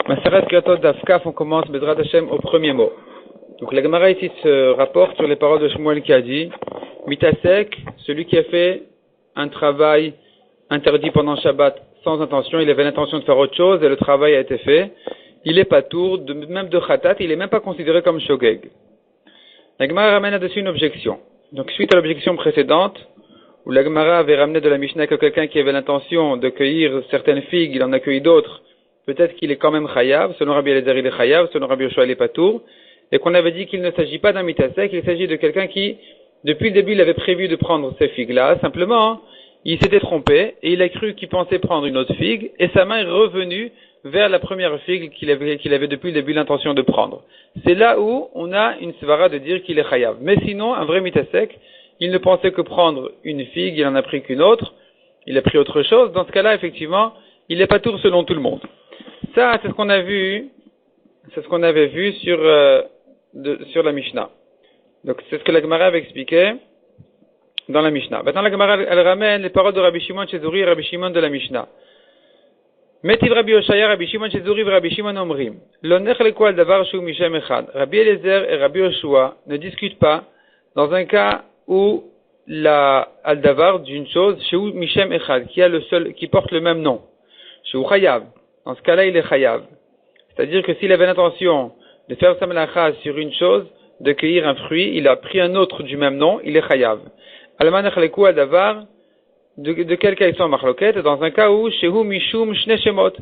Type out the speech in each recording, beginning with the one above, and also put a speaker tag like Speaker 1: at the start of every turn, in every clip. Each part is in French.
Speaker 1: Maseret Kratot d'Afkaf, on commence Bezrat Hashem au premier mot. Donc la Gemara ici se rapporte sur les paroles de Shmuel qui a dit Mitasek, celui qui a fait un travail interdit pendant Shabbat sans intention, il avait l'intention de faire autre chose et le travail a été fait, il est pas tour, même de Khatat, il est même pas considéré comme Shogeg. La Gemara ramène là-dessus une objection. Donc suite à l'objection précédente, où la Gemara avait ramené de la Mishnah que quelqu'un qui avait l'intention de cueillir certaines figues, il en a cueilli d'autres, peut-être qu'il est quand même chayav, selon Rabbi Eliezer il est chayav, selon Rabbi Yoshua il est patour, et qu'on avait dit qu'il ne s'agit pas d'un mitasek, il s'agit de quelqu'un qui, depuis le début, il avait prévu de prendre ces figues-là, simplement, il s'était trompé, et il a cru qu'il pensait prendre une autre figue, et sa main est revenue vers la première figue qu'il avait depuis le début l'intention de prendre. C'est là où on a une svara de dire qu'il est chayav. Mais sinon, un vrai mitasek, il ne pensait que prendre une figue, il en a pris qu'une autre, il a pris autre chose, dans ce cas-là, effectivement, il est patour selon tout le monde. Ça, c'est ce qu'on a vu, c'est ce qu'on avait vu sur la Mishnah. Donc, c'est ce que la Gemara avait expliqué dans la Mishnah. Maintenant, la Gemara, elle ramène les paroles de Rabbi Shimon Chezuri et Rabbi Shimon de la Mishnah. Metiv Rabbi Oshaya, Rabbi Shimon Chezuri et Rabbi Shimon Omrim. L'onech lekol davar shu mishem echad. Rabbi Eliezer et Rabbi Yoshua ne discutent pas dans un cas où al davar d'une chose, shu mishem echad, qui porte le même nom. Shu chayav. Dans ce cas-là, il est chayav. C'est-à-dire que s'il avait l'intention de faire sa melacha sur une chose, de cueillir un fruit, il a pris un autre du même nom, il est chayav. Alman echleku al-davar, de quel cas ils sont en marloquette, dans un cas où, shehu mishum shne shemot,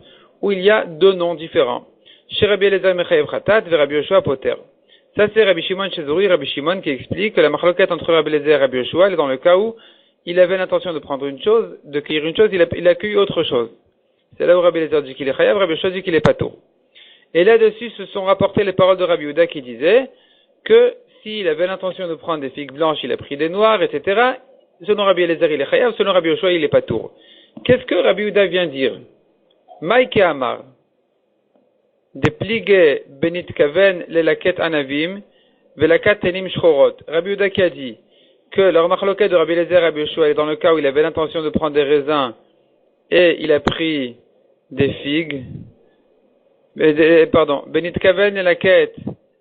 Speaker 1: où il y a deux noms différents. Chez Rabbi Eliezer mechayev chatat, ve Rabbi Yoshua poter. Ça c'est Rabbi Shimon Chezuri, Rabbi Shimon qui explique que la marloquette entre Rabbi Eliezer et Rabbi Yoshua, elle est dans le cas où il avait l'intention de prendre une chose, de cueillir une chose, il a cueilli autre chose. C'est là où Rabbi Eliezer dit qu'il est chayav, Rabbi Yoshua dit qu'il est pato. Et là-dessus se sont rapportées les paroles de Rabbi Yehuda qui disaient que s'il avait l'intention de prendre des figues blanches, il a pris des noires, etc. Selon Rabbi Eliezer, il est chayav, selon Rabbi Yoshua, il est patour. Qu'est-ce que Rabbi Yehuda vient dire? Maïke Amar, de plige benit kaven lelaket anavim, velakat tenim shchorot. Rabbi Yehuda qui a dit que leur marloquet de Rabbi Eliezer et Rabbi Yoshua est dans le cas où il avait l'intention de prendre des raisins et il a pris des figues, benit kaven lelaket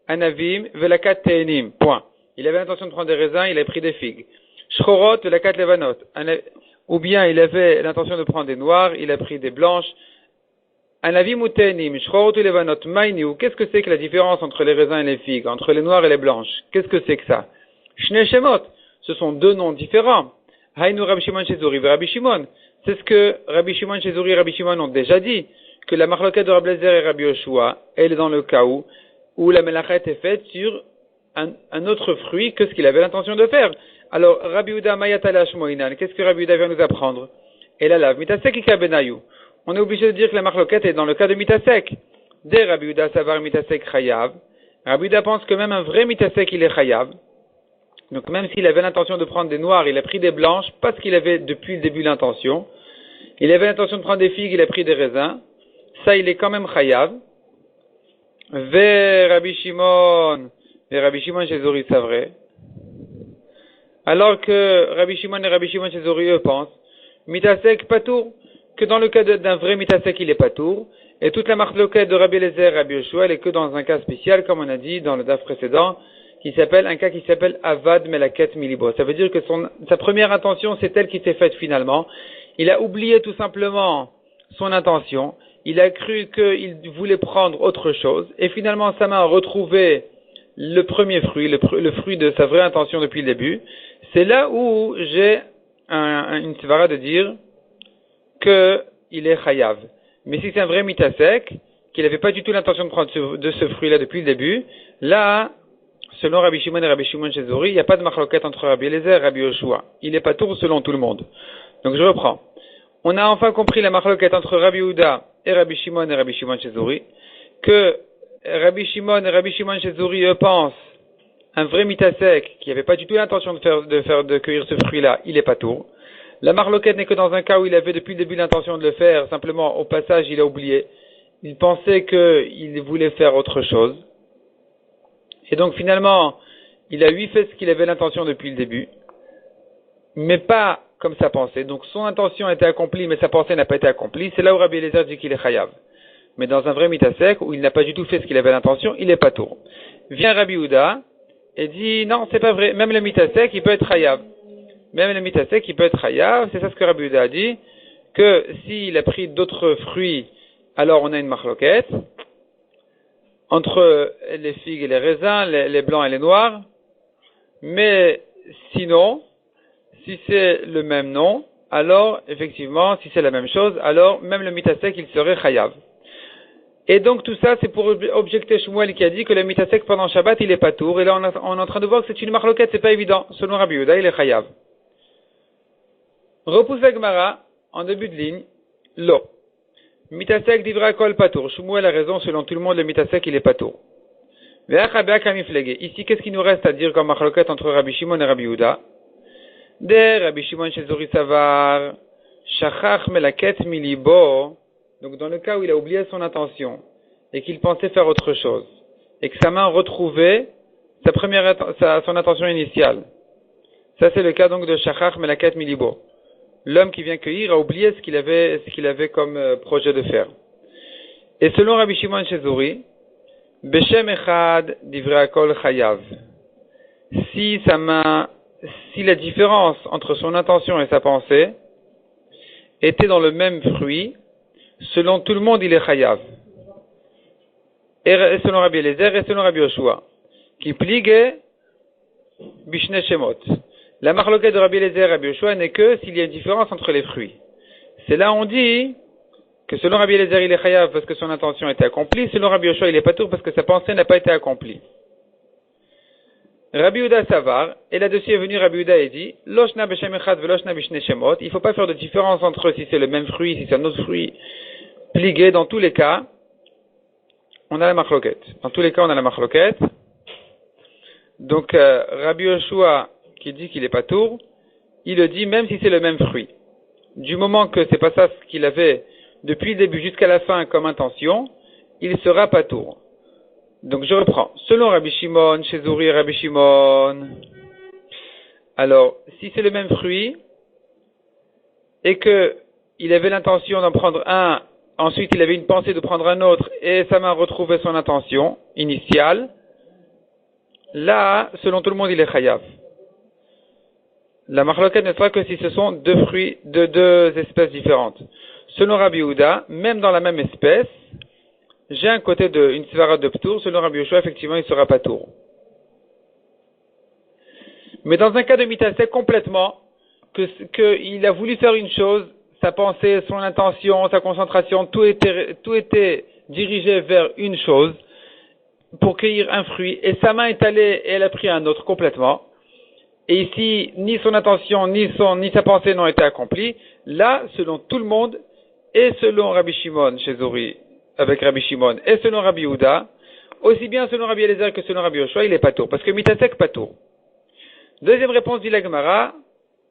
Speaker 1: anavim, velakat tenim, point. Il avait l'intention de prendre des raisins, il a pris des figues. Shchorot, velakat levanot. Ou bien il avait l'intention de prendre des noirs, il a pris des blanches. Anavim ou tenim, shchorot ou levanot, maïniou. Qu'est-ce que c'est que la différence entre les raisins et les figues, entre les noirs et les blanches? Qu'est-ce que c'est que ça? Shne shemot. Ce sont deux noms différents. Haïnu Rabbi Shimon Chezuri et Rabbi Shimon. C'est ce que Rabbi Shimon Chezuri et Rabbi Shimon ont déjà dit, que la marloquette de Rabbi Eliezer et Rabbi Yoshua, elle est dans le cas où la melacha est faite sur un autre fruit que ce qu'il avait l'intention de faire. Alors, Rabbi Yehuda Mayatala Shmoinan, qu'est-ce que Rabbi Yehuda vient nous apprendre? Et là, la mitasek ikabenayou. On est obligé de dire que la marloquette est dans le cas de mitasek. Dès Rabbi Yehuda savar mitasek chayav. Rabbi Yehuda pense que même un vrai mitasek il est chayav. Donc même s'il avait l'intention de prendre des noirs, il a pris des blanches parce qu'il avait depuis le début l'intention. Il avait l'intention de prendre des figues, il a pris des raisins. Ça, il est quand même chayav. Ve Rabbi Shimon Chezuri, c'est vrai. Alors que Rabbi Shimon et Rabbi Shimon Chezuri, eux, pensent, mitasek patour, que dans le cas d'un vrai mitasek, il est patour, et toute la marloquette de Rabbi Eliezer et Rabbi Yoshua, elle est que dans un cas spécial, comme on a dit dans le daf précédent, un cas qui s'appelle Avad Melaket Milibo. Ça veut dire que sa première intention, c'est elle qui s'est faite finalement. Il a oublié tout simplement son intention. Il a cru qu'il voulait prendre autre chose, et finalement sa main a retrouvé le premier fruit, le fruit de sa vraie intention depuis le début. C'est là où j'ai une svara de dire qu'il est chayav. Mais si c'est un vrai mitasek, qu'il n'avait pas du tout l'intention de prendre de ce fruit-là depuis le début, là, selon Rabbi Shimon et Rabbi Shimon Chezuri, il n'y a pas de marloquette entre Rabbi Eliezer et Rabbi Yoshua. Il est pas tour selon tout le monde. Donc je reprends. On a enfin compris la marloquette entre Rabbi Yehuda et Rabbi Shimon Chezuri, que Rabbi Shimon et Rabbi Shimon Chezuri, eux, pensent un vrai mitasek qui n'avait pas du tout l'intention de cueillir ce fruit-là, il est pas tour. La marloquette n'est que dans un cas où il avait depuis le début l'intention de le faire, simplement au passage il a oublié. Il pensait qu'il voulait faire autre chose. Et donc finalement, il a fait ce qu'il avait l'intention depuis le début, mais pas comme sa pensée. Donc son intention a été accomplie, mais sa pensée n'a pas été accomplie. C'est là où Rabbi Eliezer dit qu'il est chayav. Mais dans un vrai mitasek, où il n'a pas du tout fait ce qu'il avait l'intention, il est patour. Vient Rabbi Yehuda et dit, non, c'est pas vrai. Même le mitasek, il peut être chayav. Même le mitasek, il peut être chayav. C'est ça ce que Rabbi Yehuda a dit, que s'il a pris d'autres fruits, alors on a une marloquette entre les figues et les raisins, les blancs et les noirs. Mais sinon, si c'est le même nom, alors effectivement, si c'est la même chose, alors même le mitasek, il serait chayav. Et donc tout ça, c'est pour objecter Shmuel qui a dit que le mitasek pendant Shabbat, il est patour. Et là, on est en train de voir que c'est une marloquette, c'est pas évident. Selon Rabbi Yehuda, il est chayav. Repousse la Gemara, en début de ligne, lo. Mitasek divra kol patour. Shmuel a raison, selon tout le monde, le mitasek, il est patour. Ici, qu'est-ce qu'il nous reste à dire comme marloquette entre Rabbi Shimon et Rabbi Yehuda? De Rabbi Shimon Shezori Savar, Shachach melaket milibo. Donc, dans le cas où il a oublié son intention et qu'il pensait faire autre chose, et que sa main retrouvait son intention initiale. Ça, c'est le cas donc de Shachach melaket milibo. L'homme qui vient cueillir a oublié ce qu'il avait comme projet de faire. Et selon Rabbi Shimon Shezori, Beshem Echad divrei kol chayav. Si la différence entre son intention et sa pensée était dans le même fruit, selon tout le monde, il est chayav. Et selon Rabbi Eliezer et selon Rabbi Yoshua, qui pligue bishne shemot. La marloquette de Rabbi Eliezer et Rabbi Yoshua n'est que s'il y a une différence entre les fruits. C'est là on dit que selon Rabbi Eliezer, il est chayav parce que son intention était accomplie, selon Rabbi Yoshua, il est patour parce que sa pensée n'a pas été accomplie. Rabbi Yehuda Savar, et là-dessus est venu Rabbi Yehuda et dit, Loshna b'shem echad veloshna b'shne shemot, il ne faut pas faire de différence entre si c'est le même fruit, si c'est un autre fruit, pligué, dans tous les cas, on a la marloquette. Dans tous les cas, on a la marloquette. Donc, Rabbi Yoshua, qui dit qu'il est patour, il le dit même si c'est le même fruit. Du moment que c'est pas ça ce qu'il avait depuis le début jusqu'à la fin comme intention, il sera patour. Donc je reprends. Selon Rabbi Shimon, chez Zuri et Rabbi Shimon, alors si c'est le même fruit et que il avait l'intention d'en prendre un, ensuite il avait une pensée de prendre un autre et sa main retrouvait son intention initiale, là, selon tout le monde, il est chayav. La marloquette ne sera que si ce sont deux fruits de deux espèces différentes. Selon Rabbi Yehuda, même dans la même espèce, j'ai un côté une svara de ptour. Selon Rabbi Yoshua, effectivement, il sera patour. Mais dans un cas de mitasek complètement, qu'il a voulu faire une chose, sa pensée, son intention, sa concentration, tout était dirigé vers une chose pour cueillir un fruit, et sa main est allée et elle a pris un autre complètement. Et ici, ni son intention, ni sa pensée n'ont été accomplies. Là, selon tout le monde, et selon Rabbi Shimon, chez Zori, avec Rabbi Shimon, et selon Rabbi Yehuda, aussi bien selon Rabbi Eliezer que selon Rabbi Yoshua, il est patour. Parce que mitasek patour. Deuxième réponse dit la Gemara,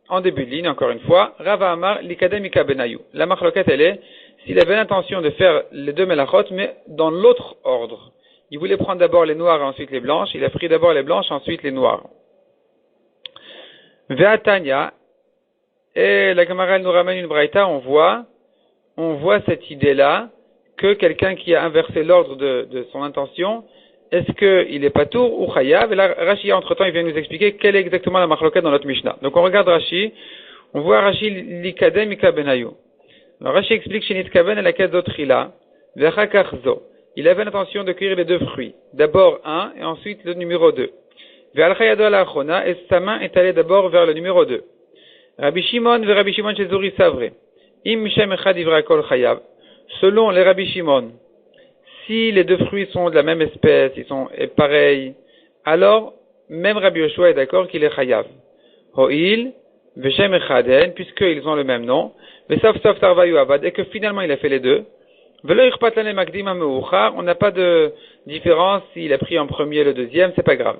Speaker 1: en début de ligne, encore une fois, Rava Amar, Likadem Ika Benayu. La marloquette, elle est, s'il avait l'intention de faire les deux melachot, mais dans l'autre ordre. Il voulait prendre d'abord les noirs et ensuite les blanches. Il a pris d'abord les blanches, ensuite les noires. Ve'atanya, et la Gemara elle nous ramène une braïta, on voit cette idée-là, que quelqu'un qui a inversé l'ordre de son intention, est-ce qu'il est patour ou chayav? Et là, Rashi, entre-temps, il vient nous expliquer quelle est exactement la marloquette dans notre Mishnah. Donc on regarde Rashi, on voit Rashi likadem ika benayu. Alors Rashi explique chez Nitkaben et la kazotrila, ve'chakachzo. Il avait l'intention de cueillir les deux fruits. D'abord un, et ensuite le numéro 2. Ve'al-chayado al-achona, et sa main est allée d'abord vers le numéro 2. Rabbi Shimon Rabbi Shimon chez Zuri Savre. Im Shem Echad Ivra Kol Chayav. Selon les Rabbi Shimon, si les deux fruits sont de la même espèce, ils sont pareils, alors même Rabbi Yoshua est d'accord qu'il est Chayav. Ho'il, Veshem Echaden, puisqu'ils ont le même nom, Vesav Sav Tarvayu Avad, et que finalement il a fait les deux. Velo Irpat Lane Makdim Ameuchar, on n'a pas de différence s'il a pris en premier le deuxième, c'est pas grave.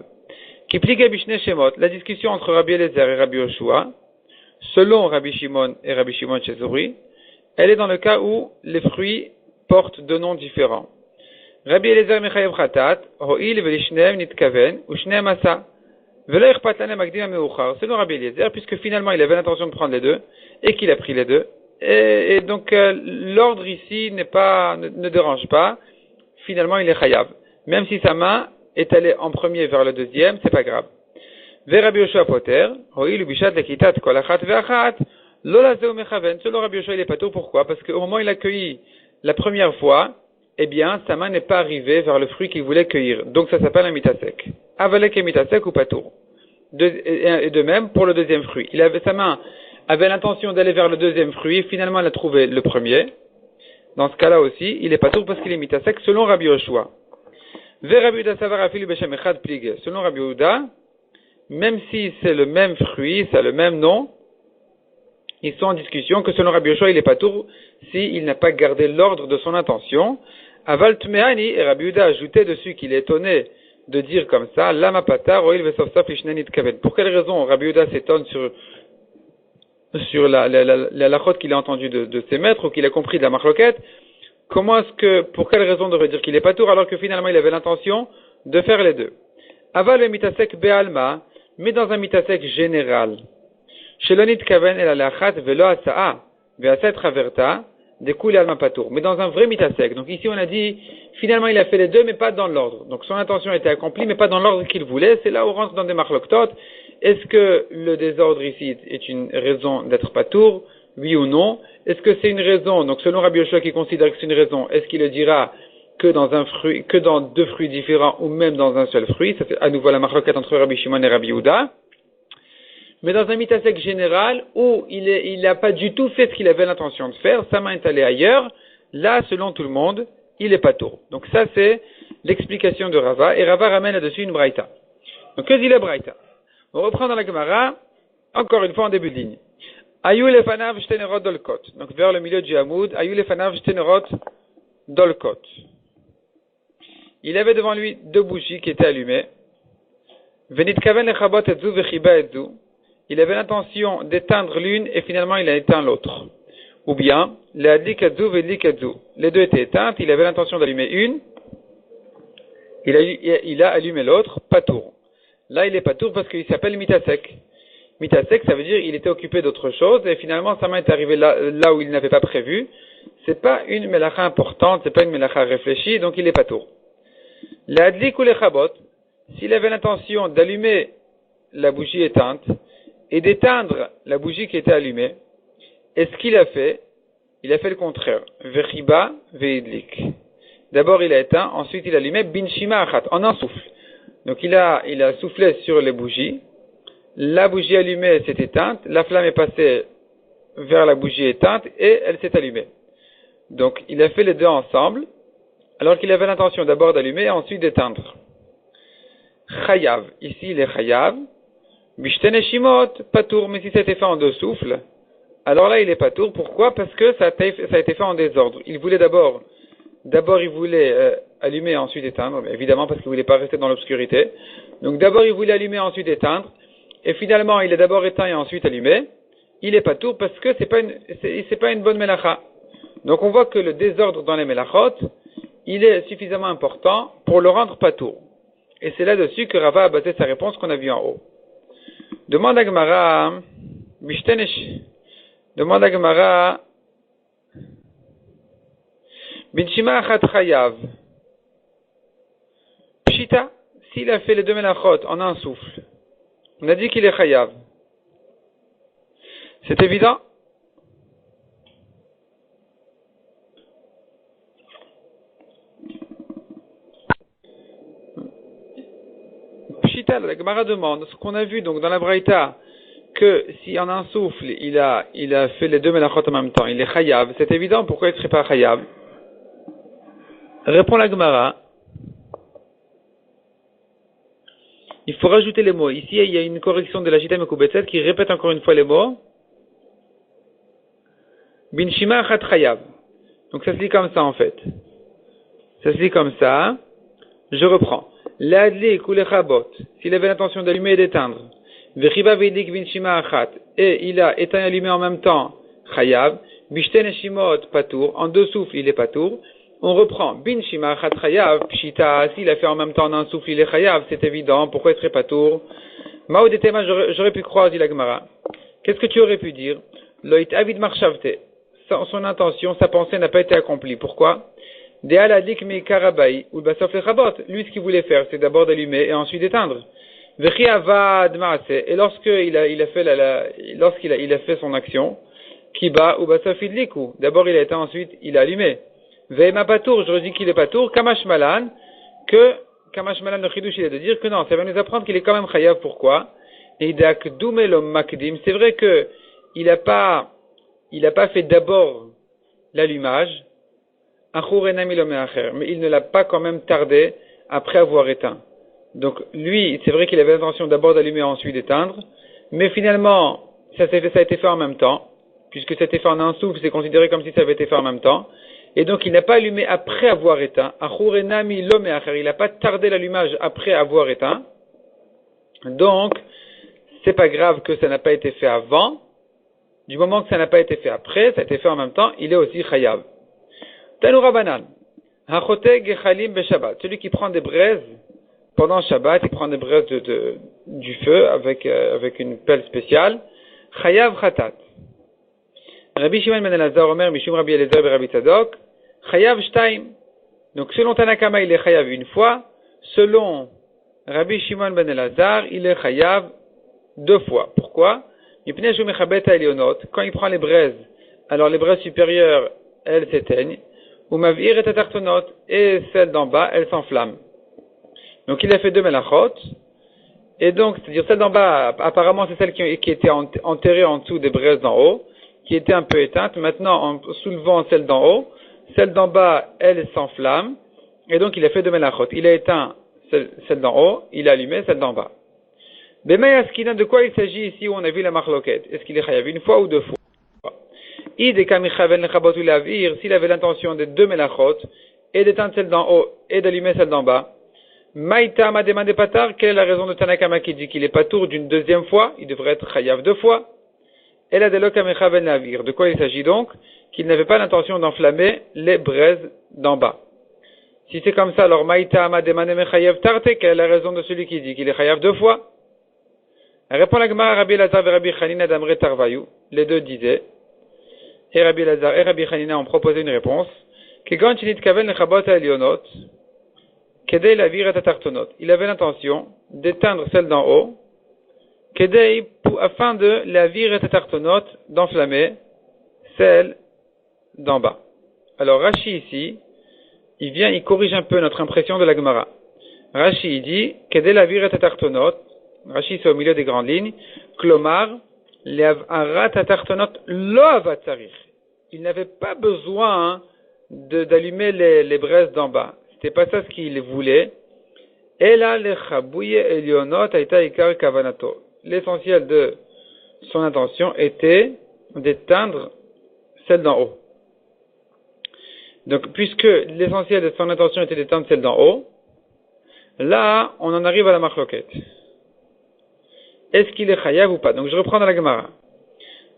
Speaker 1: Kipliga Bishne Shemot, la discussion entre Rabbi Eliezer et Rabbi Yoshua, selon Rabbi Shimon et Rabbi Shimon Chezuri, elle est dans le cas où les fruits portent deux noms différents. Rabbi Eliezer Mechayev Chatat, Ho'il Velishneem Nitkaven, Ushneem Asa. Velo Irpat Lane Makdim Ameuchar, selon Rabbi Eliezer, puisque finalement il avait l'intention de prendre les deux, et qu'il a pris les deux, Et donc, l'ordre ici ne dérange pas. Finalement, il est chayav. Même si sa main est allée en premier vers le deuxième, c'est pas grave. Vers Rabbi Yoshua Poter, Hoïl Ubishat Lekitat Kolachat Veachat, Lola Zeu Mechaven. Selon Rabbi Yoshua, il est patour. Pourquoi? Parce qu'au moment où il a cueilli la première fois, eh bien, sa main n'est pas arrivée vers le fruit qu'il voulait cueillir. Donc, ça s'appelle un mitasek. Avalek et mitasek ou patour. Et de même, pour le deuxième fruit. Sa main avait l'intention d'aller vers le deuxième fruit, finalement, elle a trouvé le premier. Dans ce cas-là aussi, il est patour parce qu'il est mitasek selon Rabbi Yoshua. Vers Rabbi Yehuda Savar Afilu Beshem Echad Plige. Selon Rabbi Yehuda, même si c'est le même fruit, ça a le même nom, ils sont en discussion que selon Rabbi Yoshua, il est patour s'il n'a pas gardé l'ordre de son intention. Aval Tmeani, et Rabbi Yehuda ajoutait dessus qu'il est étonné de dire comme ça, Lama Patar, Oil Vesofsaf Lishnanit Kaven. Pour quelle raison Rabbi Yehuda s'étonne sur la lachot qu'il a entendue de ses maîtres ou qu'il a compris de la marloquette? Pour quelle raison devrait dire qu'il est patour alors que finalement il avait l'intention de faire les deux? Aval le mitasek be'alma, mais dans un mitasek général. Shelonit kaven el alachat velo asaa ve'aset traverta découle alma patour. Mais dans un vrai mitasek. Donc ici on a dit finalement il a fait les deux mais pas dans l'ordre. Donc son intention était accomplie mais pas dans l'ordre qu'il voulait. C'est là où on rentre dans des marloktot. Est-ce que le désordre ici est une raison d'être patour? Oui ou non? Est-ce que c'est une raison? Donc selon Rabbi Yoshua qui considère que c'est une raison, est-ce qu'il le dira que dans deux fruits différents ou même dans un seul fruit? Ça c'est à nouveau la marloquette entre Rabbi Shimon et Rabbi Yehuda. Mais dans un mitasek général où il n'a pas du tout fait ce qu'il avait l'intention de faire, sa main est allée ailleurs, là selon tout le monde, il est patour. Donc ça c'est l'explication de Rava et Rava ramène là-dessus une braïta. Donc que dit la braïta? On reprend dans la Gemara, encore une fois en début de ligne. Ayu lefanav shtenerot dolkot. Donc vers le milieu du Hamoud, Ayu lefanav shtenerot dolkot. Il avait devant lui deux bougies qui étaient allumées. Venit kaven lechabot etzu vechiba etzu. Il avait l'intention d'éteindre l'une et finalement il a éteint l'autre. Ou bien, leadlik etzu veidlik etzu. Les deux étaient éteintes, il avait l'intention d'allumer une, il a allumé l'autre, patour. Là il est patour parce qu'il s'appelle mitasek. Mitasek, ça veut dire il était occupé d'autre chose et finalement sa main est arrivée là où il n'avait pas prévu. C'est pas une melacha importante, c'est pas une melacha réfléchie, donc il est patour. L'adlik ou lechabot, s'il avait l'intention d'allumer la bougie éteinte et d'éteindre la bougie qui était allumée, est-ce qu'il a fait? Il a fait le contraire. Vechiba veidlik. D'abord il a éteint, ensuite il a allumé binshima achat, en un souffle. Donc il a soufflé sur les bougies. La bougie allumée s'est éteinte, la flamme est passée vers la bougie éteinte et elle s'est allumée. Donc il a fait les deux ensemble, alors qu'il avait l'intention d'abord d'allumer et ensuite d'éteindre. Chayav, ici il est chayav. Bishtene shimot, patour, mais si ça a été fait en deux souffles, alors là il est patour. Pourquoi? Parce que ça a été fait en désordre. Il voulait d'abord il voulait allumer et ensuite éteindre, évidemment parce qu'il voulait pas rester dans l'obscurité. Donc d'abord il voulait allumer et ensuite éteindre. Et finalement, il est d'abord éteint et ensuite allumé. Il est patour parce que c'est pas une bonne melacha. Donc on voit que le désordre dans les melachot, il est suffisamment important pour le rendre patour. Et c'est là-dessus que Rava a basé sa réponse qu'on a vue en haut. Demande à Gemara, Binshima achat chayav. Pshita, s'il a fait les deux melachot en un souffle, on a dit qu'il est chayav. C'est évident? Pshita, la Gemara demande, ce qu'on a vu donc dans la Braïta, que si en un souffle, il a fait les deux melachot en même temps, il est chayav, c'est évident, pourquoi il ne serait pas chayav? Répond la Gemara. Il faut rajouter les mots. Ici, il y a une correction de la Shita Mekubetset qui répète encore une fois les mots. Binshima achat chayav. Donc ça se lit comme ça en fait. Ça se lit comme ça. Je reprends. L'adlik ou lechabot, s'il avait l'intention d'allumer et d'éteindre. Vechiba veidik binshima achat. Et il a éteint et allumé en même temps. Chayav. Bishten shimot patour. En deux souffles, il est patour. On reprend. Bin shima achat chayav. Pshita. S'il a fait en même temps en un souffle, il est chayav. C'est évident. Pourquoi il serait patour? Maoudetema, j'aurais pu croire, dit la Gemara. Qu'est-ce que tu aurais pu dire? Loït avid marshavte. son intention, sa pensée n'a pas été accomplie. Pourquoi? Lui, ce qu'il voulait faire, c'est d'abord d'allumer et ensuite d'éteindre. Et lorsqu'il a fait son action, d'abord il a éteint, ensuite il a allumé. Je dis qu'il est pas tour, Kamash Malan, le chidouche, il est de dire que non, ça va nous apprendre qu'il est quand même chayav. Pourquoi? C'est vrai que il a pas fait d'abord l'allumage, mais il ne l'a pas quand même tardé après avoir éteint. Donc lui, c'est vrai qu'il avait l'intention d'abord d'allumer ensuite d'éteindre, mais finalement, ça a été fait en même temps, puisque c'était fait en un souffle, c'est considéré comme si ça avait été fait en même temps. Et donc il n'a pas allumé après avoir éteint. Il n'a pas tardé l'allumage après avoir éteint. Donc, c'est pas grave que ça n'a pas été fait avant. Du moment que ça n'a pas été fait après, ça a été fait en même temps, il est aussi chayav. Tanoura banan. Celui qui prend des braises pendant Shabbat, il prend des braises du feu avec une pelle spéciale. Chayav khatat. Rabbi Shimon ben Elazar Omer Mishum Rabbi Elazar Rabbi Tzadok Chayav Shtaim. Donc selon Tanakama il est Chayav une fois, selon Rabbi Shimon ben Elazar il est Chayav deux fois. Pourquoi? Quand il prend les braises, alors les braises supérieures elles s'éteignent, ou Mavir et Tatartonot, et celles d'en bas elles s'enflamment. Donc il a fait deux melachot, et donc c'est-à-dire celle d'en bas apparemment c'est celle qui était enterrée en dessous des braises d'en haut, qui était un peu éteinte. Maintenant, en soulevant celle d'en haut, celle d'en bas, elle s'enflamme, et donc il a fait deux melachot. Il a éteint celle d'en haut, il a allumé celle d'en bas. Bemayaskina, de quoi il s'agit ici où on a vu la marloquette? Est-ce qu'il est chayav une fois ou deux fois? S'il avait l'intention de deux melachot, et d'éteindre celle d'en haut, et d'allumer celle d'en bas, Maïta m'a demandé patar, quelle est la raison de Tanakama qui dit qu'il est pas tour d'une deuxième fois, il devrait être chayav deux fois? De quoi il s'agit donc? Qu'il n'avait pas l'intention d'enflammer les braises d'en bas. Si c'est comme ça, alors Maïta ama demandé mechayev tarte, quelle est la raison de celui qui dit qu'il est chayav deux fois? Répond la Gemara, Rabbi Elazar et Rabbi Chanina d'Amre Tarvayou. Les deux disaient, et Rabbi Elazar et Rabbi Chanina ont proposé une réponse, il avait l'intention d'éteindre celle d'en haut, afin de la virer tatartonot, d'enflammer celle d'en bas. Alors Rashi ici, il corrige un peu notre impression de la Gemara. Rashi dit, kedei la virer tatartonot, Rashi c'est au milieu des grandes lignes, klomar, le'avara tatartonot lo avatzarich. Il n'avait pas besoin d'allumer les braises d'en bas. C'était pas ça ce qu'il voulait. Ela lechabouye elionot aita ikar kavanato. L'essentiel de son intention était d'éteindre celle d'en haut. Donc, puisque l'essentiel de son intention était d'éteindre celle d'en haut, là, on en arrive à la marloquette. Est-ce qu'il est chayav ou pas? Donc, je reprends dans la Gemara.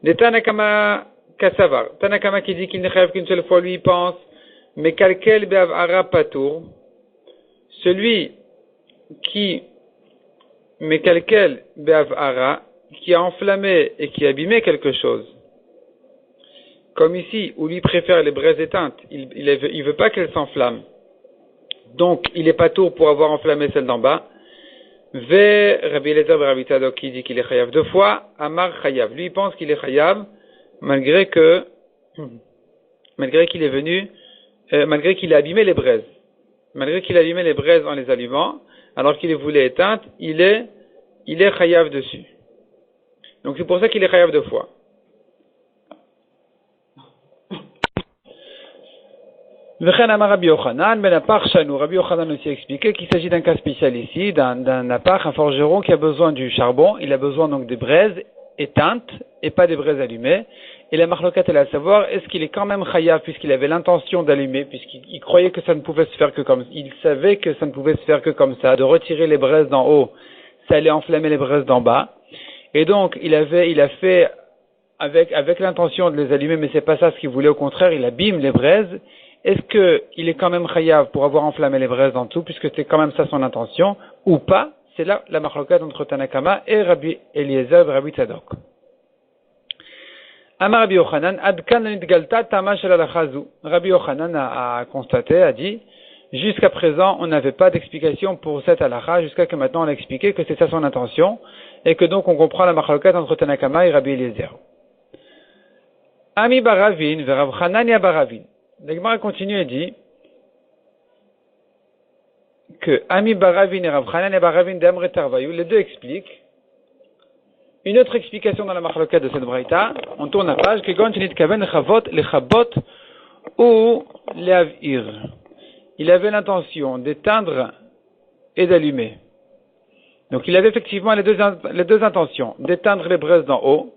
Speaker 1: Des Tanakama Kassavar. Tanakama qui dit qu'il n'est chayav qu'une seule fois, lui, il pense, mais kalkel be'avara patour. Celui qui qui a enflammé et qui a abîmé quelque chose, comme ici, où lui préfère les braises éteintes, il veut pas qu'elles s'enflamment. Donc, il est pas tour pour avoir enflammé celle d'en bas. Rabbi Elazar Rabbi Tzadok qui dit qu'il est chayav deux fois, Amar chayav. Lui, il pense qu'il est chayav, malgré qu'il est venu, malgré qu'il a abîmé les braises. Malgré qu'il a allumé les braises en les allumant, alors qu'il les voulait éteintes, il est chayav dessus. Donc c'est pour ça qu'il est chayav deux fois. Rabbi Yochanan aussi expliqué qu'il s'agit d'un cas spécial ici, d'un apach, un forgeron qui a besoin du charbon, il a besoin donc des braises éteintes et pas des braises allumées. Et la marloquette est à savoir, est-ce qu'il est quand même chayav puisqu'il avait l'intention d'allumer, puisqu'il croyait que ça ne pouvait se faire que comme ça, il savait que ça ne pouvait se faire que comme ça, de retirer les braises d'en haut, ça allait enflammer les braises d'en bas. Et donc, il a fait avec l'intention de les allumer, mais c'est pas ça ce qu'il voulait, au contraire, il abîme les braises. Est-ce qu'il est quand même chayav pour avoir enflammé les braises en tout, puisque c'est quand même ça son intention, ou pas? C'est là la marloquette entre Tanakama et Rabbi Eliezer et Rabbi Tzadok. Amar Rabbi Yochanan, Adkan nitgalta tama shel halacha zu. Rabbi Yochanan a constaté, a dit, jusqu'à présent, on n'avait pas d'explication pour cette halacha, jusqu'à que maintenant on a expliqué que c'est ça son intention, et que donc on comprend la machlokat entre Tanakama et Rabbi Eliezer. Ami Baravin, Verav Hanania Baravin. La Gemara continue et dit que Ami Baravin et Rav Hanania Baravin d'Amre Tarvayu, les deux expliquent. Une autre explication dans la machlokat de cette braïta, on tourne la page, que Gon Shenit Kaven Lechavot ou Leavir. Il avait l'intention d'éteindre et d'allumer. Donc il avait effectivement les deux intentions, d'éteindre les braises d'en haut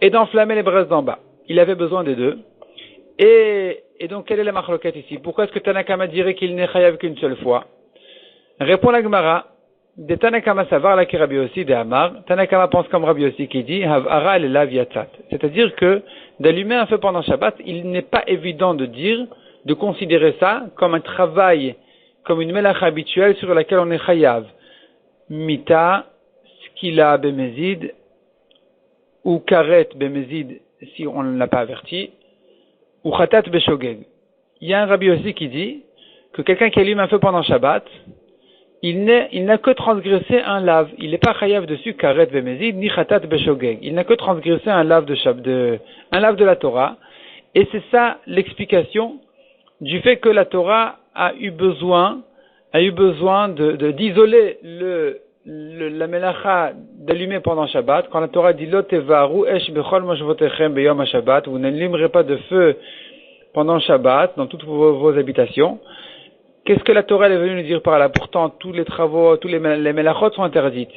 Speaker 1: et d'enflammer les braises d'en bas. Il avait besoin des deux. Et donc quelle est la machlokat ici? Pourquoi est-ce que Tanakama dirait qu'il n'est chayav qu'une seule fois? Répond la Gemara. De Tanakama savar la Rabbi Yossi de Amar. Tanakama pense comme Rabbi Yossi qui dit Havara el lav yatzat. C'est-à-dire que d'allumer un feu pendant Shabbat, il n'est pas évident de considérer ça comme un travail, comme une melacha habituelle sur laquelle on est chayav. Mita, skila bemezid, ou karet bemezid si on ne l'a pas averti, ou khatat beshogeg. Il y a un Rabbi Yossi qui dit que quelqu'un qui allume un feu pendant Shabbat, il n'a que transgressé un lave. Il n'est pas chayav dessus karet bemezid ni khatat beshogeg. Il n'a que transgressé un lave de la Torah. Et c'est ça l'explication du fait que la Torah a eu besoin d'isoler la melacha d'allumer pendant Shabbat. Quand la Torah dit Lo tevaru esh bechol moshvotechem beyom Shabbat, vous n'allumerez pas de feu pendant Shabbat dans toutes vos habitations. Qu'est-ce que la Torah est venue nous dire par là? Pourtant, tous les travaux, les melachot sont interdites.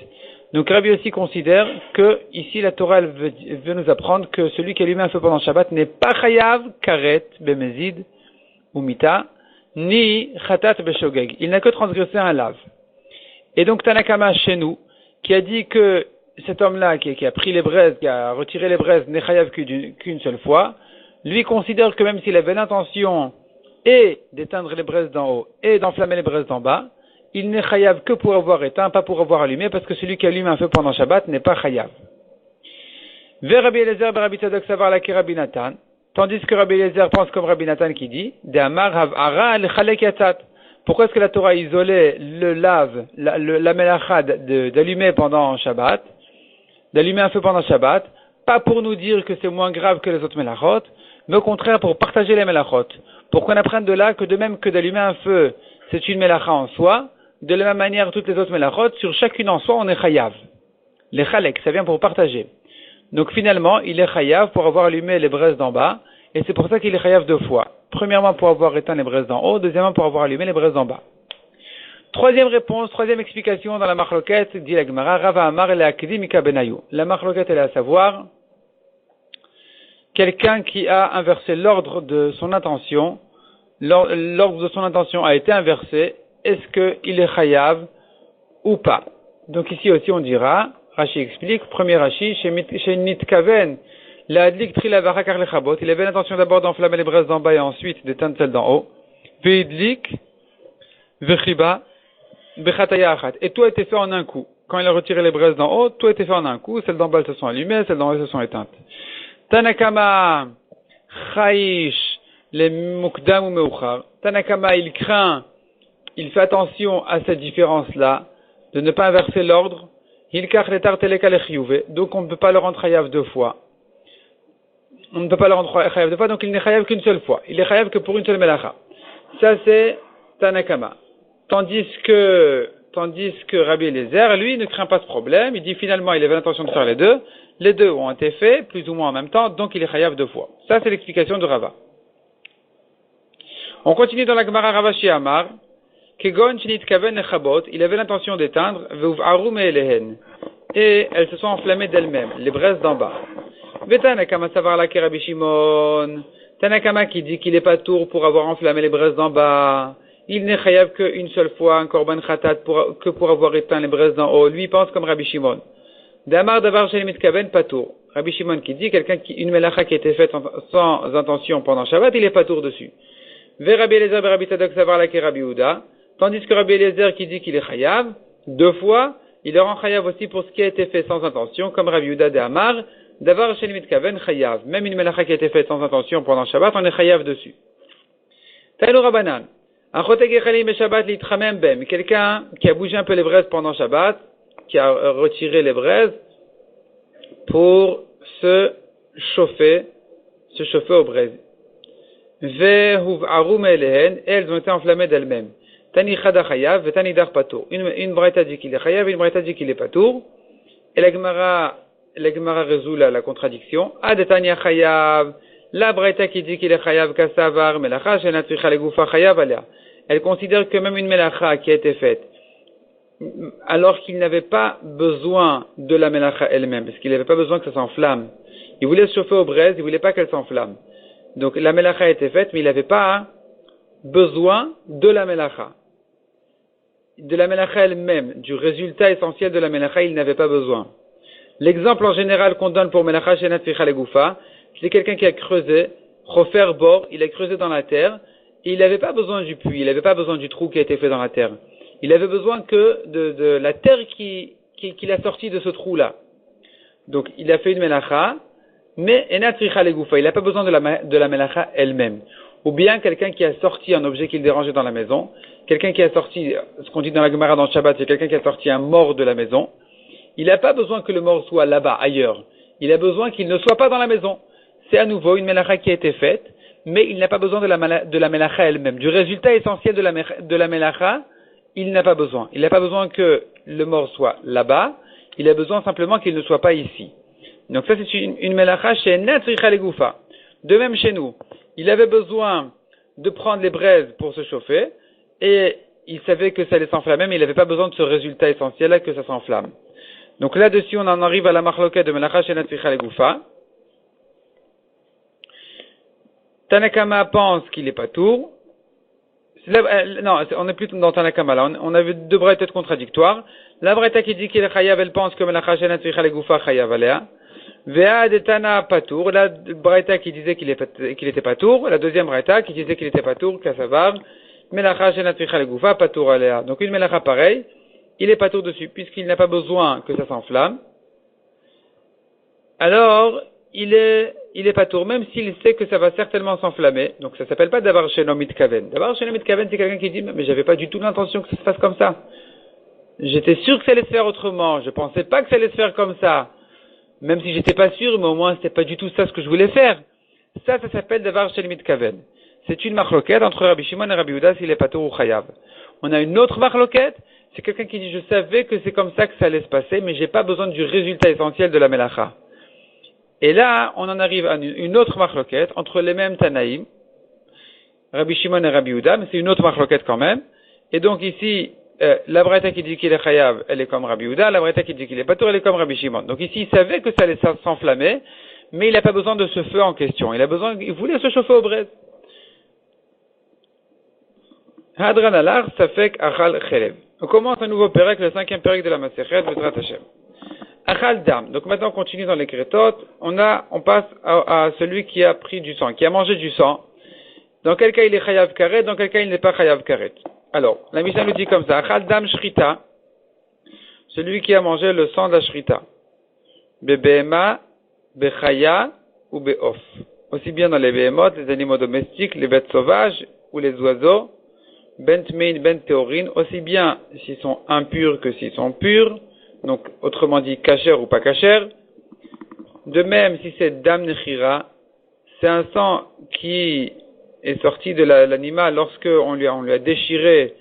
Speaker 1: Donc Rabbi aussi considère que ici la Torah elle veut nous apprendre que celui qui allume un feu pendant Shabbat n'est pas chayav karet bemezid ou mita ni khatat beshogeg. Il n'a que transgressé un lave. Et donc Tanakama chez nous qui a dit que cet homme-là qui a pris les braises, qui a retiré les braises n'est chayav qu'une seule fois, lui considère que même s'il avait l'intention et d'éteindre les braises d'en haut et d'enflammer les braises d'en bas, il n'est chayav que pour avoir éteint, pas pour avoir allumé, parce que celui qui allume un feu pendant Shabbat n'est pas chayav. Ve Rabbi Eliezer, Rabbi Tzadok savar la Rabbi Nathan, tandis que Rabbi Eliezer pense comme Rabbi Nathan qui dit, de Amar hav ara lechalek yatzat. Pourquoi est-ce que la Torah a isolé le lave, la melacha d'allumer pendant Shabbat, d'allumer un feu pendant Shabbat, pas pour nous dire que c'est moins grave que les autres melachot, mais au contraire pour partager les melachot. Pour qu'on apprenne de là que de même que d'allumer un feu, c'est une melacha en soi, de la même manière toutes les autres melachot, sur chacune en soi on est chayav. Les chalek, ça vient pour partager. Donc finalement, il est chayav pour avoir allumé les braises d'en bas, et c'est pour ça qu'il est chayav deux fois. Premièrement pour avoir éteint les braises d'en haut, deuxièmement pour avoir allumé les braises d'en bas. Troisième réponse, troisième explication dans la machloket, dit la Gemara, Rava Amar el Akdi Mika Benayu. La machloket elle est à savoir, quelqu'un qui a inversé l'ordre de son intention, l'ordre de son intention a été inversé, est-ce qu'il est chayav ou pas? Donc ici aussi on dira, Rashi explique, premier Rashi, chez Nitkaven, la adlik trila varakar lechabot, il avait l'intention d'abord d'enflammer les braises d'en bas et ensuite d'éteindre celles d'en haut, veidlik, vechiba, bechataya achat, et tout a été fait en un coup. Quand il a retiré les braises d'en haut, tout a été fait en un coup, celles d'en bas elles se sont allumées, celles d'en haut elles se sont éteintes. Tanakama, chayish, les mukdam ou meuchar. Tanakama, il craint, il fait attention à cette différence-là, de ne pas inverser l'ordre. Donc on ne peut pas le rendre chayav deux fois. Donc il n'est chayav qu'une seule fois. Il est chayav que pour une seule melacha. Ça c'est Tanakama. Tandis que Rabbi Eliezer, lui, ne craint pas ce problème. Il dit finalement, il avait l'intention de faire les deux. Les deux ont été faits, plus ou moins en même temps, donc il est chayav deux fois. Ça c'est l'explication de Rava. On continue dans la Gemara Ravashi Amar. Kegon Shinit Kaven Lechabot, il avait l'intention d'éteindre, Veuv'aru me'elehen, et elles se sont enflammées d'elles-mêmes, les braises d'en bas. Vetanakama savar la Rabbi Shimon, Tanakama qui dit qu'il est pas tour pour avoir enflammé les braises d'en bas, il n'est chayav qu'une seule fois, un korban khatat, que pour avoir éteint les braises d'en haut, lui pense comme Rabbi Shimon. Damar davar shelimit kaven patour. Rabbi Shimon qui dit une melacha qui a été faite sans intention pendant Shabbat, il est pas tour dessus. Ve Rabbi Eliezer be Rabbi Tzadok savar la Rabbi Yehuda. Tandis que Rabbi Eliezer qui dit qu'il est chayav, deux fois, il le rend chayav aussi pour ce qui a été fait sans intention, comme Rabbi Yehuda de Amar, Davar Shein Mitkaven Chayav. Même une melacha qui a été faite sans intention pendant Shabbat, on est Chayav dessus. Taïlo Rabanan. Un chotek echalim Shabbat litramem bem. Quelqu'un qui a bougé un peu les braises pendant Shabbat, qui a retiré les braises pour se chauffer aux braises. Ve'huv'arum elehen, elles ont été enflammées d'elles-mêmes. Tani chada chayav, tani dar patour. Une braïta dit qu'il est chayav, une braïta dit qu'il est patour. Et la Gemara résout la contradiction. Ad tanya chayav, la braïta qui dit qu'il est chayav kasavar, melacha shena tzricha legufa chayav alea. Elle considère que même une melacha qui a été faite, alors qu'il n'avait pas besoin de la melacha elle-même, parce qu'il n'avait pas besoin que ça s'enflamme. Il voulait se chauffer aux braises, il voulait pas qu'elle s'enflamme. Donc la melacha a été faite, mais il n'avait pas besoin de la melacha. De la melacha elle-même, du résultat essentiel de la melacha, il n'avait pas besoin. L'exemple en général qu'on donne pour melacha shenat ficha legoufa, c'est quelqu'un qui a creusé, chofer bor, il a creusé dans la terre, et il n'avait pas besoin du puits, il n'avait pas besoin du trou qui a été fait dans la terre. Il avait besoin que de la terre qu'il a sorti de ce trou-là. Donc il a fait une melacha, mais enat ficha legoufa, il n'a pas besoin de la melacha elle-même. Ou bien quelqu'un qui a sorti un objet qu'il dérangeait dans la maison, quelqu'un qui a sorti, ce qu'on dit dans la Gemara dans le Shabbat, c'est quelqu'un qui a sorti un mort de la maison, il n'a pas besoin que le mort soit là-bas, ailleurs. Il a besoin qu'il ne soit pas dans la maison. C'est à nouveau une melacha qui a été faite, mais il n'a pas besoin de la melacha elle-même. Du résultat essentiel de la melacha, il n'a pas besoin. Il n'a pas besoin que le mort soit là-bas, il a besoin simplement qu'il ne soit pas ici. Donc ça c'est une melacha chez Natzricha Legoufa. De même chez nous, il avait besoin de prendre les braises pour se chauffer, et il savait que ça allait s'enflammer, mais il n'avait pas besoin de ce résultat essentiel-là que ça s'enflamme. Donc là-dessus, on en arrive à la marloquette de melacha chez Natzricha Legoufa. Tanakama pense qu'il est patour. Non, on est plutôt dans Tanakama. Là, on a vu deux braïtas contradictoires. La braïta qui dit qu'il est chayav, elle pense que melacha shenat ficha legoufa chayav alea. Vea de Tana patour. La braïta qui disait qu'il était patour. La deuxième braïta qui disait qu'il était patour, kasavar, melacha shenat ficha legoufa patour alea. Donc une melacha pareille, il est patour dessus puisqu'il n'a pas besoin que ça s'enflamme. Alors il est patour, même s'il sait que ça va certainement s'enflammer. Donc ça s'appelle pas davar sheino mitkaven. Davar sheino mitkaven, c'est quelqu'un qui dit, mais j'avais pas du tout l'intention que ça se fasse comme ça. J'étais sûr que ça allait se faire autrement. Je pensais pas que ça allait se faire comme ça. Même si j'étais pas sûr, mais au moins c'était pas du tout ça ce que je voulais faire. Ça s'appelle davar sheino mitkaven. C'est une marloquette entre Rabbi Shimon et Rabbi Yehuda s'il est patour ou chayav. On a une autre marloquette, c'est quelqu'un qui dit, je savais que c'est comme ça que ça allait se passer, mais j'ai pas besoin du résultat essentiel de la melacha. Et là, on en arrive à une autre marloquette entre les mêmes Tanaïm, Rabbi Shimon et Rabbi Yehuda, mais c'est une autre marloquette quand même. Et donc ici, la braïta qui dit qu'il est chayav, elle est comme Rabbi Yehuda, la braïta qui dit qu'il est patour, elle est comme Rabbi Shimon. Donc ici, il savait que ça allait s'enflammer, mais il n'a pas besoin de ce feu en question. Il voulait se chauffer aux braises. Hadran alar, safek achal chelev. On commence un nouveau pérec, le 5e pérec de la Masechet, Bezrat Hashem. Achal dam. Donc maintenant on continue dans les crétotes. On passe à celui qui a pris du sang, qui a mangé du sang. Dans quel cas il est chayav karet, dans quel cas il n'est pas chayav karet. Alors, la Mishnah nous dit comme ça. Achal dam shrita. Celui qui a mangé le sang de la shrita. Bebehema, bechaya ou beof. Aussi bien dans les behemoth, les animaux domestiques, les bêtes sauvages ou les oiseaux. Ben tmein, ben théorine. Aussi bien s'ils sont impurs que s'ils sont purs. Donc, autrement dit, kasher ou pas kasher. De même, si c'est dam nechira, c'est un sang qui est sorti de l'animal lorsque on lui a déchiré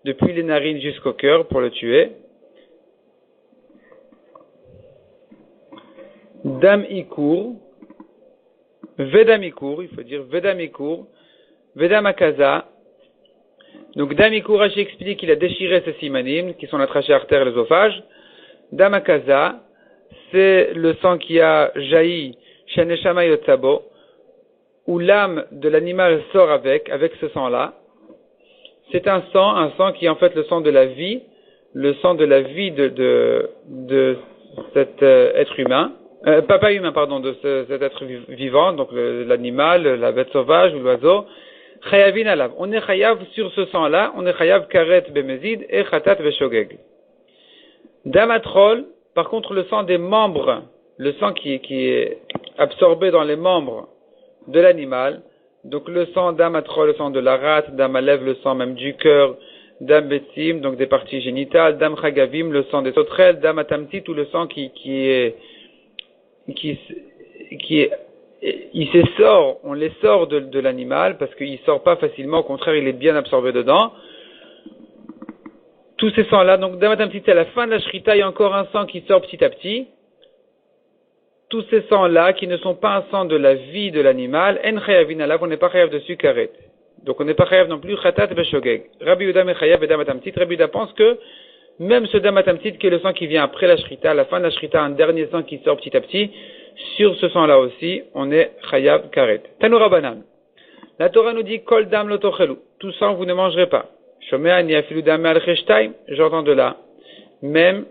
Speaker 1: depuis les narines jusqu'au cœur pour le tuer. Dam ikur, vedam ikur, il faut dire vedam ikur, vedam akaza. Donc, dam ikur, Rashi explique qu'il a déchiré ces simanim, qui sont la trachée artère et l'œsophage. Damakaza, c'est le sang qui a jailli chez Neshama Yotzabo, où l'âme de l'animal sort avec ce sang-là. C'est un sang qui est en fait le sang de la vie, de cet être humain, pas humain, pardon, de cet être vivant, donc l'animal, la bête sauvage ou l'oiseau. Chayavin alav. On est chayav sur ce sang-là, on est chayav karet bemezid et chatat beshogeg. Damatrol, par contre, le sang des membres le sang qui est absorbé dans les membres de l'animal, donc le sang d'Amatro, le sang de la rate, d'Amalev, le sang même du cœur, d'Ambetsim, donc des parties génitales, d'Amchagavim, le sang des sauterelles, d'Amatamtit, ou le sang qui il s'essort, on les sort de l'animal, parce qu'il sort pas facilement, au contraire, il est bien absorbé dedans. Tous ces sangs-là, donc d'Amatamtit, à la fin de la shrita, il y a encore un sang qui sort petit à petit. Tous ces sangs-là, qui ne sont pas un sang de la vie de l'animal, en chayavin alav, on n'est pas chayav dessus karet. Donc on n'est pas chayav non plus chatat beshogeg. Rabbi Yehuda mechayav et damatamtit. Rabbi Yehuda pense que même ce damatamtit, qui est le sang qui vient après la shrita, à la fin de la shrita, un dernier sang qui sort petit à petit, sur ce sang-là aussi, on est chayav karet. Tanoura banan. La Torah nous dit kol dam lo tochelu. Tout sang vous ne mangerez pas. Shomea ni afilu dam al cheshtaim. J'entends de là. Même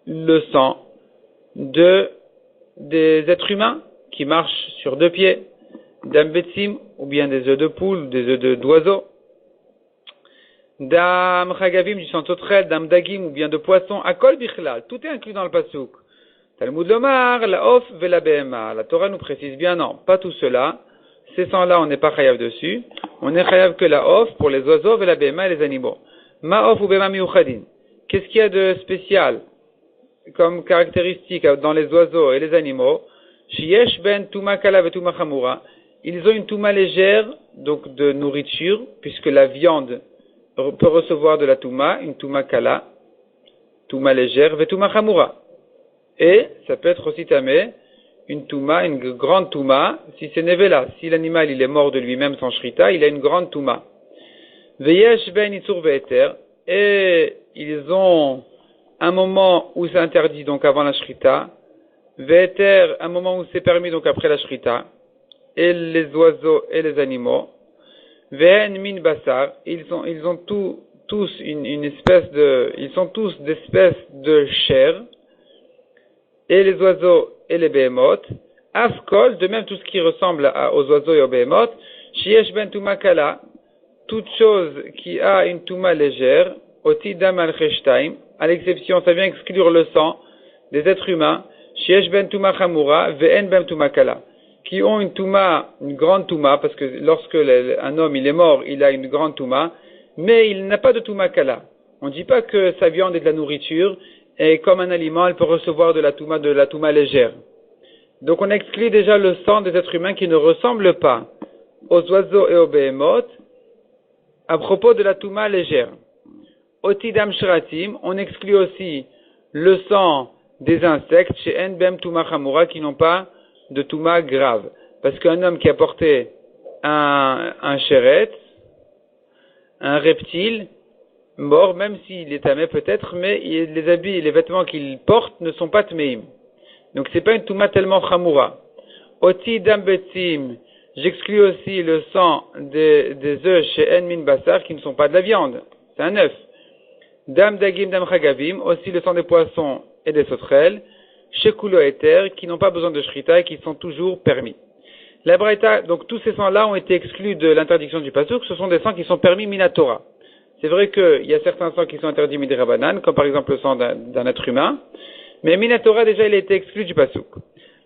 Speaker 1: le sang des êtres humains qui marchent sur deux pieds, d'ambetsim, ou bien des œufs de poule, des œufs d'oiseaux, d'am chagavim, du sang totrel, d'am dagim, ou bien de poissons, akol bichlal, tout est inclus dans le pasouk. Talmud lomar, la of ve la behema. La Torah nous précise bien, non, pas tout cela. Ces sangs-là, on n'est pas chayav dessus. On est chayav que la of pour les oiseaux, ve la behema et les animaux. Ma of ou behema miuchadin. Qu'est-ce qu'il y a de spécial comme caractéristique dans les oiseaux et les animaux? Shiesh ben tuma kala ve tuma chamura. Ils ont une touma légère, donc de nourriture, puisque la viande peut recevoir de la touma, une touma kala, touma légère, ve tuma chamura. Et ça peut être aussi tamé, une touma, une grande touma, si c'est nevela, si l'animal il est mort de lui-même sans shrita, il a une grande touma. Veyesh ben itzur ve'eter, et ils ont un moment où c'est interdit, donc avant la shrita, ve'eter, un moment où c'est permis, donc après la shrita, et les oiseaux et les animaux, ve'en min basar, ils ont tous une espèce de, ils sont tous d'espèces de chair, et les oiseaux et les behemoth, afkol, de même tout ce qui ressemble aux oiseaux et aux behemoth, shiesh ben tuma kala, toute chose qui a une touma légère, oti dam al cheshtaim, à l'exception, ça vient exclure le sang des êtres humains, shiesh ben tuma chamura, ve'en ben tuma kala, qui ont une touma, une grande touma, parce que lorsque un homme il est mort, il a une grande touma, mais il n'a pas de touma kala. On ne dit pas que sa viande est de la nourriture, et comme un aliment, elle peut recevoir de la touma légère. Donc on exclut déjà le sang des êtres humains qui ne ressemblent pas aux oiseaux et aux behemoth à propos de la touma légère. Otidam shratim, on exclut aussi le sang des insectes chez En Bem Touma Chamura qui n'ont pas de touma grave. Parce qu'un homme qui a porté un chéret, un reptile, mort, même s'il est tamé peut-être, mais les habits et les vêtements qu'il porte ne sont pas tmeim. Donc c'est pas une touma tellement chamura. Oti dam betzim, j'exclus aussi le sang des œufs chez En min basar qui ne sont pas de la viande. C'est un œuf. Dam dagim dam chagavim, aussi le sang des poissons et des sauterelles, chez kulo eter, qui n'ont pas besoin de shrita et qui sont toujours permis. La braïta, donc tous ces sangs-là ont été exclus de l'interdiction du pasouk, ce sont des sangs qui sont permis minatora. C'est vrai qu'il y a certains sangs qui sont interdits midrabanan, comme par exemple le sang d'un être humain, mais minatora déjà il a été exclu du pasouk.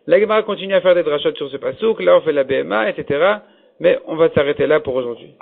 Speaker 1: La Gemara continue à faire des drachot sur ce pasouk, là on fait la BMA, etc. Mais on va s'arrêter là pour aujourd'hui.